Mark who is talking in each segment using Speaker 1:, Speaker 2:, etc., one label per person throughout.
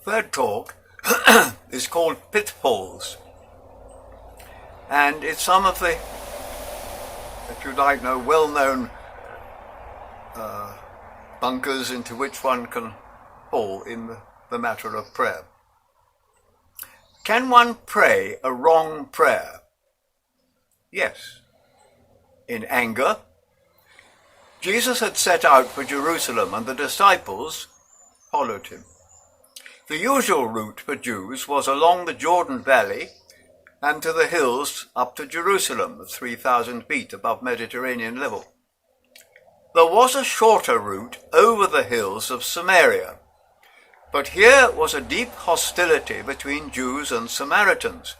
Speaker 1: third talk is called Pitfalls. And it's some of the, if you like, well-known bunkers into which one can fall in the matter of prayer. Can one pray a wrong prayer? Yes. In anger. Jesus had set out for Jerusalem and the disciples followed him. The usual route for Jews was along the Jordan Valley and to the hills up to Jerusalem, 3,000 feet above Mediterranean level. There was a shorter route over the hills of Samaria, but here was a deep hostility between Jews and Samaritans,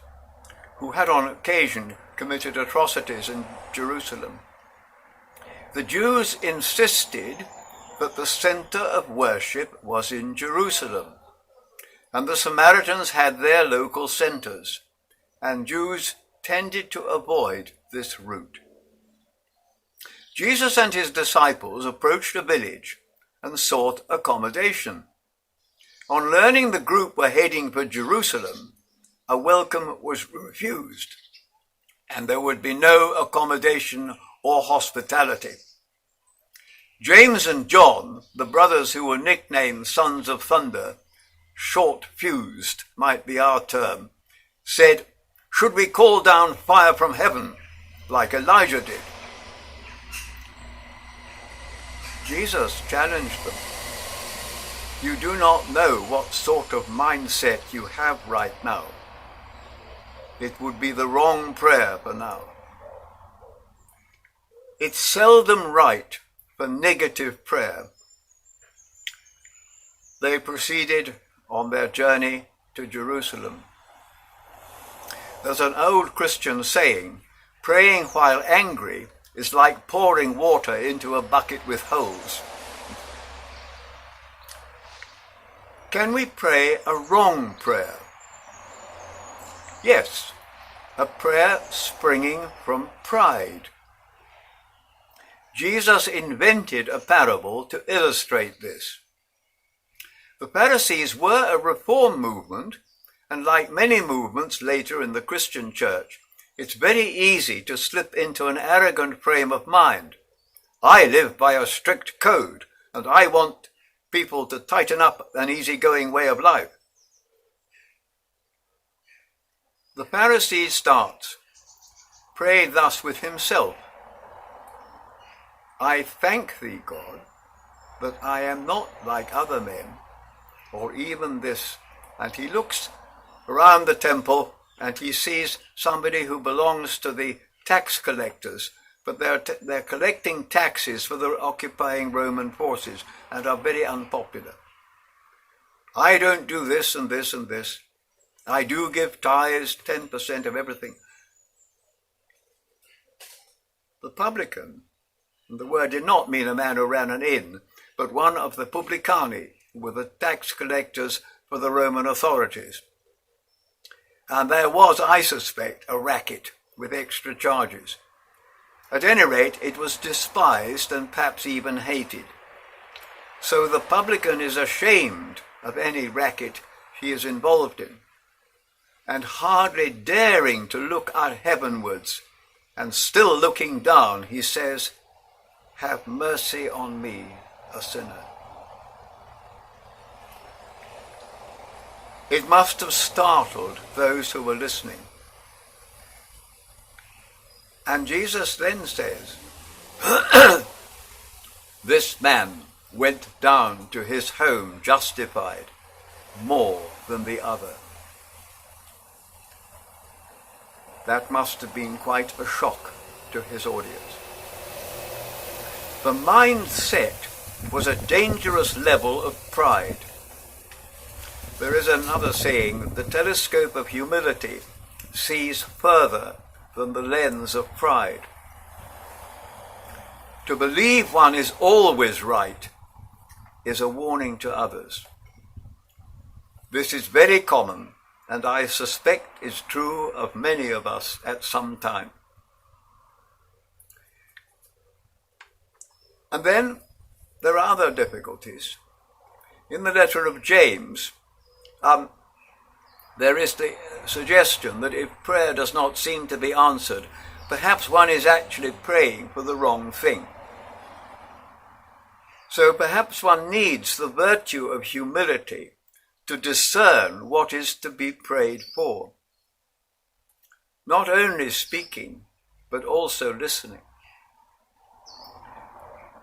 Speaker 1: who had on occasion committed atrocities in Jerusalem. The Jews insisted that the center of worship was in Jerusalem, and the Samaritans had their local centers, and Jews tended to avoid this route. Jesus and his disciples approached a village and sought accommodation. On learning the group were heading for Jerusalem, a welcome was refused, and there would be no accommodation or hospitality. James and John, the brothers who were nicknamed Sons of Thunder, short-fused might be our term, said, "Should we call down fire from heaven like Elijah did?" Jesus challenged them. You do not know what sort of mindset you have right now. It would be the wrong prayer for now. It's seldom right for negative prayer. They proceeded on their journey to Jerusalem. There's an old Christian saying, praying while angry is like pouring water into a bucket with holes. Can we pray a wrong prayer? Yes, a prayer springing from pride. Jesus invented a parable to illustrate this. The Pharisees were a reform movement, and like many movements later in the Christian church, it's very easy to slip into an arrogant frame of mind. I live by a strict code, and I want people to tighten up an easygoing way of life. The Pharisee starts, pray thus with himself. I thank thee, God, that I am not like other men, or even this. And he looks around the temple and he sees somebody who belongs to the tax collectors, but they're collecting taxes for the occupying Roman forces and are very unpopular. I don't do this and this and this. I do give tithes, 10% of everything. The publican, and the word did not mean a man who ran an inn, but one of the publicani, who were the tax collectors for the Roman authorities. And there was, I suspect, a racket with extra charges. At any rate, it was despised and perhaps even hated. So the publican is ashamed of any racket he is involved in, and hardly daring to look at heavenwards, and still looking down, he says, have mercy on me, a sinner. It must have startled those who were listening. And Jesus then says, this man went down to his home justified more than the other. That must have been quite a shock to his audience. The mindset was a dangerous level of pride. There is another saying, the telescope of humility sees further than the lens of pride. To believe one is always right is a warning to others. This is very common, and I suspect is true of many of us at some time. And then there are other difficulties. In the letter of James, there is the suggestion that if prayer does not seem to be answered, perhaps one is actually praying for the wrong thing. So perhaps one needs the virtue of humility to discern what is to be prayed for. Not only speaking, but also listening.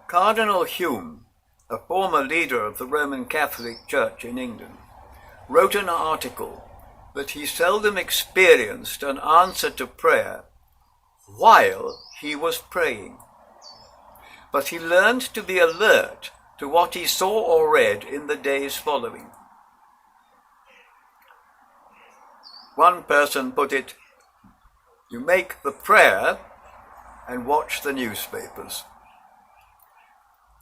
Speaker 1: Cardinal Hume, a former leader of the Roman Catholic Church in England, wrote an article that he seldom experienced an answer to prayer while he was praying. But he learned to be alert to what he saw or read in the days following. One person put it, "You make the prayer and watch the newspapers,"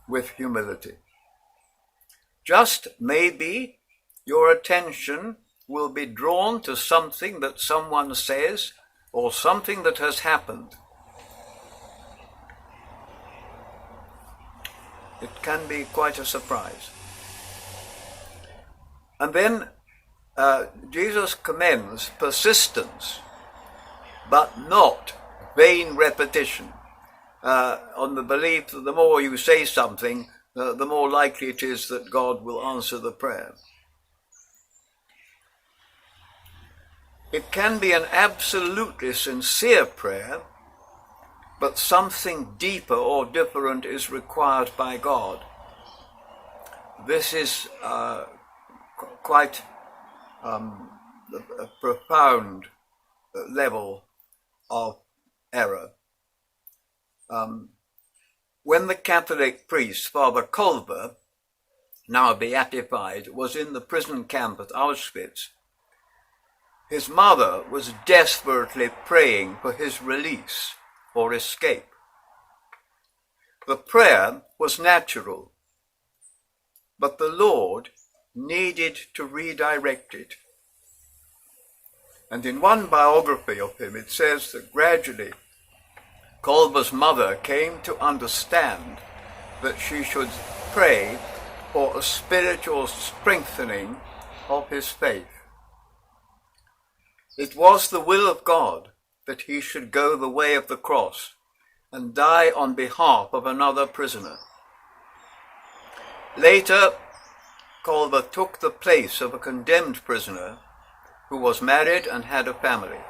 Speaker 1: with humility. Just maybe your attention will be drawn to something that someone says or something that has happened. It can be quite a surprise. And then Jesus commends persistence, but not vain repetition, on the belief that the more you say something, the more likely it is that God will answer the prayer. It can be an absolutely sincere prayer, but something deeper or different is required by God. This is quite a profound level of error. When the Catholic priest, Father Kolbe, now beatified, was in the prison camp at Auschwitz, his mother was desperately praying for his release or escape. The prayer was natural, but the Lord needed to redirect it. And in one biography of him, it says that gradually Kolbe's mother came to understand that she should pray for a spiritual strengthening of his faith. It was the will of God that he should go the way of the cross and die on behalf of another prisoner. Later, Kolbe took the place of a condemned prisoner who was married and had a family.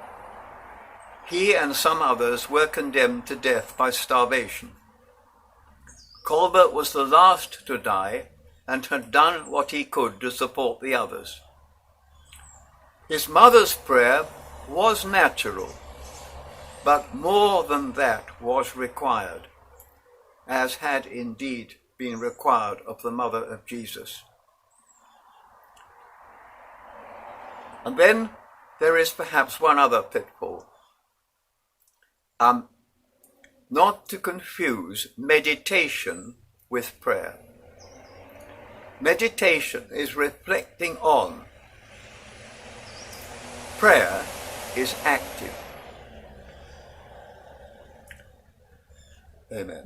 Speaker 1: He and some others were condemned to death by starvation. Kolbe was the last to die and had done what he could to support the others. His mother's prayer was natural, but more than that was required, as had indeed been required of the mother of Jesus. And then there is perhaps one other pitfall. Not to confuse meditation with prayer. Meditation is reflecting on. Prayer is active. Amen.